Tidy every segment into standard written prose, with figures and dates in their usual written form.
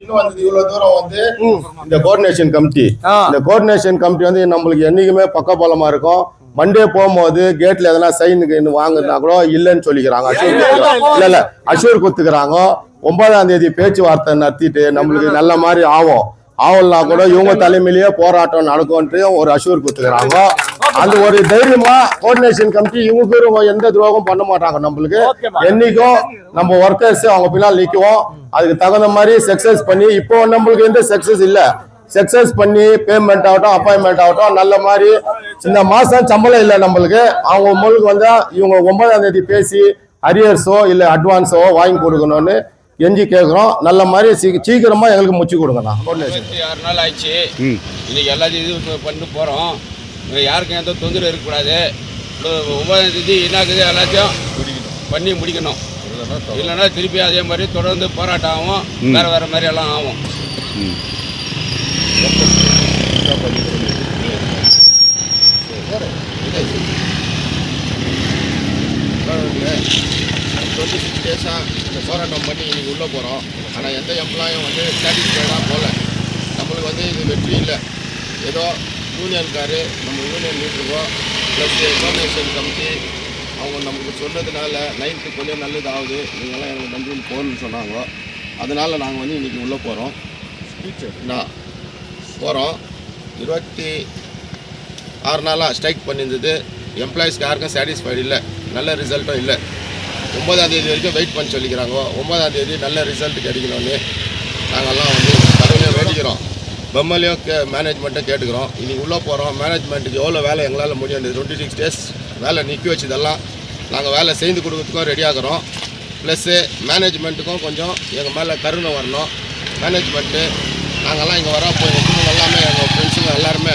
இன்னும் வந்து இவ்வளவு தூரம் வந்து இந்த கோஆர்டினேஷன் கமிட்டி வந்து நம்மளுக்கு என்னைக்குமே பக்கபலமா இருக்கும். மண்டே போகும்போது கேட்ல எதனா சைன் வாங்குறதுனா கூட இல்லைன்னு சொல்லிக்கிறாங்க. அஷூர் கொடுத்துக்கிறாங்க. 9ஆம் தேதி பேச்சுவார்த்தை நடத்திட்டு நம்மளுக்கு நல்ல மாதிரி ஆவல்னா கூட இவங்க தலைமையிலேயே போராட்டம் நடக்கும்ன்ட்டு ஒரு அஷூர் கொடுத்துக்கிறாங்க. அந்த ஒரு தைரியமா கோஆர்டினேஷன் கமிட்டி இவங்க எந்த துரோகம் பண்ண மாட்டாங்க. நம்மளுக்கு என்னைக்கும் நம்ம ஒர்க்கர்ஸ் அவங்க பின்னால் நிற்குவோம். அதுக்கு தகுந்த மாதிரி சக்சஸ் பண்ணி இப்போ நம்மளுக்கு எந்த சக்சஸ் இல்லை. சக்சஸ் பண்ணி பேமெண்ட் ஆகட்டும் அப்பாயின்மெண்ட் ஆகட்டும் நல்ல மாதிரி இந்த மாசம் சம்பளம் இல்லை நம்மளுக்கு. அவங்க முழுக்க வந்தா இவங்க 9ஆம் தேதி பேசி அரியர்ஸோ இல்லை அட்வான்ஸோ வாங்கி கொடுக்கணும்னு எஞ்சி கேட்குறோம். நல்ல மாதிரி சீக்கிரமா எங்களுக்கு முடிச்சு கொடுங்கண்ணா. 6 நாள் ஆயிடுச்சு. இன்னைக்கு எல்லாத்தையும் இது பண்ணி போகிறோம். யாருக்கும் எந்த தொந்தரவு இருக்கக்கூடாது. 9ஆம் தேதி என்னாக்குது எல்லாத்தையும் பண்ணி முடிக்கணும். இல்லைன்னா திருப்பி அதே மாதிரி தொடர்ந்து போராட்டம் ஆகும். வேறு மாதிரி எல்லாம் ஆகும். இந்த போராட்டம் பண்ணி இன்னைக்கு உள்ளே போகிறோம். ஆனால் எந்த எம்ப்ளாயும் வந்து சாட்டிஸ்ஃபைடாக போகல. நம்மளுக்கு வந்து இது வெற்றி இல்லை. ஏதோ யூனியன்காரு நம்ம யூனியன் லீடருக்கோ ப்ளஸ் கோஆர்டினேஷன் கமிட்டி அவங்க நமக்கு சொன்னதுனால 9th கொஞ்சம் நல்லது ஆகுது. நீங்கள்லாம் எங்களுக்கு நன்றின்னு போகணும்னு சொன்னாங்க. அதனால் நாங்கள் வந்து இன்றைக்கி உள்ளே போகிறோம். 26 நாளாக ஸ்ட்ரைக் பண்ணியிருந்தது. எம்ப்ளாயிஸ்க்கு யாருக்கும் சாட்டிஸ்ஃபைடு இல்லை. நல்ல ரிசல்ட்டும் இல்லை. 9ஆம் தேதி வரைக்கும் வெயிட் பண்ண சொல்லிக்கிறாங்க. 9ஆம் தேதி நல்ல ரிசல்ட் கிடைக்கணும்னு நாங்கள்லாம் வந்து கடவுளையும் வேண்டிக்கிறோம். பெம்மலையும் மேனேஜ்மெண்ட்டை கேட்டுக்கிறோம். இன்றைக்கி உள்ளே போகிறோம். மேனேஜ்மெண்ட்டுக்கு எவ்வளோ வேலை எங்களால் முடியும். இந்த 26 days வேலை நிற்க வச்சதெல்லாம் நாங்கள் வேலை செய்து கொடுக்கறதுக்கும் ரெடியாகிறோம். ப்ளஸ்ஸு மேனேஜ்மெண்ட்டுக்கும் கொஞ்சம் எங்கள் மேலே கருணை வரணும். மேனேஜ்மெண்ட்டு நாங்கள்லாம் இங்கே வரப்போ எங்கள் குடும்பம் எல்லாமே எங்கள் ஃப்ரெண்ட்ஸுங்க எல்லாருமே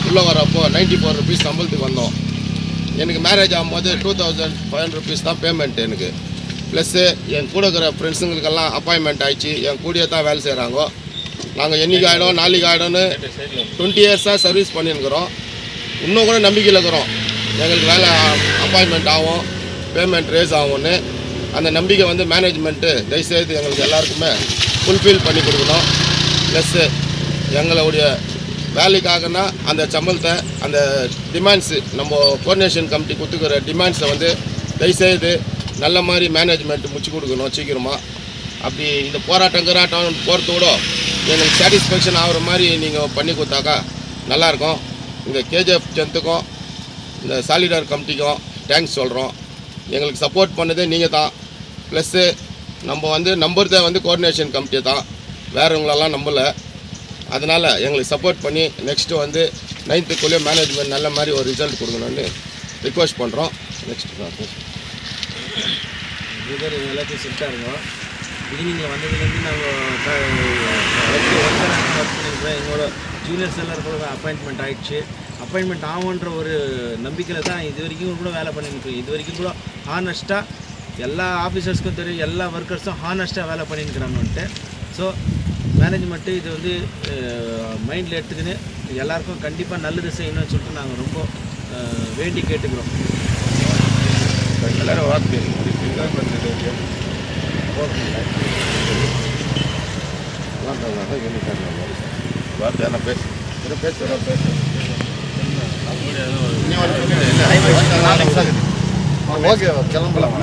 உள்ளே வரப்போ 94 rupees சம்பளத்துக்கு வந்தோம். எனக்கு மேரேஜ் ஆகும்போது 2500 rupees தான் பேமெண்ட் எனக்கு. ப்ளஸ்ஸு என் கூட இருக்கிற ஃப்ரெண்ட்ஸுங்களுக்கெல்லாம் அப்பாயின்மெண்ட் ஆகிடுச்சு. என் கூடயே தான் வேலை செய்கிறாங்க. நாங்கள் என்றைக்கு ஆகிடும் நாளைக்கு ஆகிடும்னு 20 years சர்வீஸ் பண்ணியிருக்கிறோம். இன்னும் கூட நம்பிக்கையில் இருக்கிறோம் எங்களுக்கு வேலை அப்பாயின்மெண்ட் ஆகும், பேமெண்ட் ரேஸ் ஆகும்னு. அந்த நம்பிக்கை வந்து மேனேஜ்மெண்ட்டு தயவுசெய்து எங்களுக்கு எல்லாருக்குமே ஃபுல்ஃபில் பண்ணி கொடுக்கணும். ப்ளஸ்ஸு எங்களுடைய வேலைக்காகனா அந்த சம்பளத்தை அந்த டிமாண்ட்ஸு நம்ம கோஆர்டினேஷன் கமிட்டி கொடுத்துக்கிற டிமாண்ட்ஸை வந்து தயவுசெய்து நல்ல மாதிரி மேனேஜ்மெண்ட் முடிச்சு கொடுக்கணும் சீக்கிரமாக. அப்படி இந்த போராட்டம் போகிறதோட எங்களுக்கு சாட்டிஸ்ஃபேக்ஷன் ஆகிற மாதிரி நீங்கள் பண்ணி கொடுத்தாக்கா நல்லாயிருக்கும். இந்த கேஜிஎஃப் ஜென்த்துக்கும் இந்த சாலிடார் கமிட்டிக்கும் தேங்க்ஸ் சொல்கிறோம். எங்களுக்கு சப்போர்ட் பண்ணதே நீங்கள் தான். ப்ளஸ்ஸு நம்ம வந்து நம்புறதே வந்து கோஆர்டினேஷன் கமிட்டி தான், வேறுவங்களெல்லாம் நம்பலை. அதனால் எங்களுக்கு சப்போர்ட் பண்ணி நெக்ஸ்ட்டு வந்து 9th மேனேஜ்மெண்ட் நல்ல மாதிரி ஒரு ரிசல்ட் கொடுக்கணும்னு ரிக்வெஸ்ட் பண்ணுறோம். நெக்ஸ்ட்டு எல்லாத்தையும் செட்டாருங்க. இது நீங்கள் வந்ததுலேருந்து நாங்கள் ஒர்க் பண்ணியிருக்கிறோம். எங்களோட ஜூனியர்ஸ் எல்லாருக்கும் அப்பாயின்மெண்ட் ஆகிடுச்சு. அப்பாயின்மெண்ட் ஆகுன்ற ஒரு நம்பிக்கையில் தான் இது வரைக்கும் கூட வேலை பண்ணியிருக்கோம். இது வரைக்கும் கூட ஹானஸ்ட்டாக எல்லா ஆஃபீஸர்ஸ்க்கும் தெரியும், எல்லா ஒர்க்கர்ஸும் ஹானஸ்ட்டாக வேலை பண்ணியிருக்கிறாங்கன்ட்டு. ஸோ மேனேஜ்மெண்ட்டு இது வந்து மைண்டில் எடுத்துக்கின்னு எல்லாருக்கும் கண்டிப்பாக நல்லது செய்யணும்னு சொல்லிட்டு நாங்கள் ரொம்ப வேண்டி கேட்டுக்கிறோம். எல்லோரும் வார்த்தை ஓகே கிளம்பலாம்.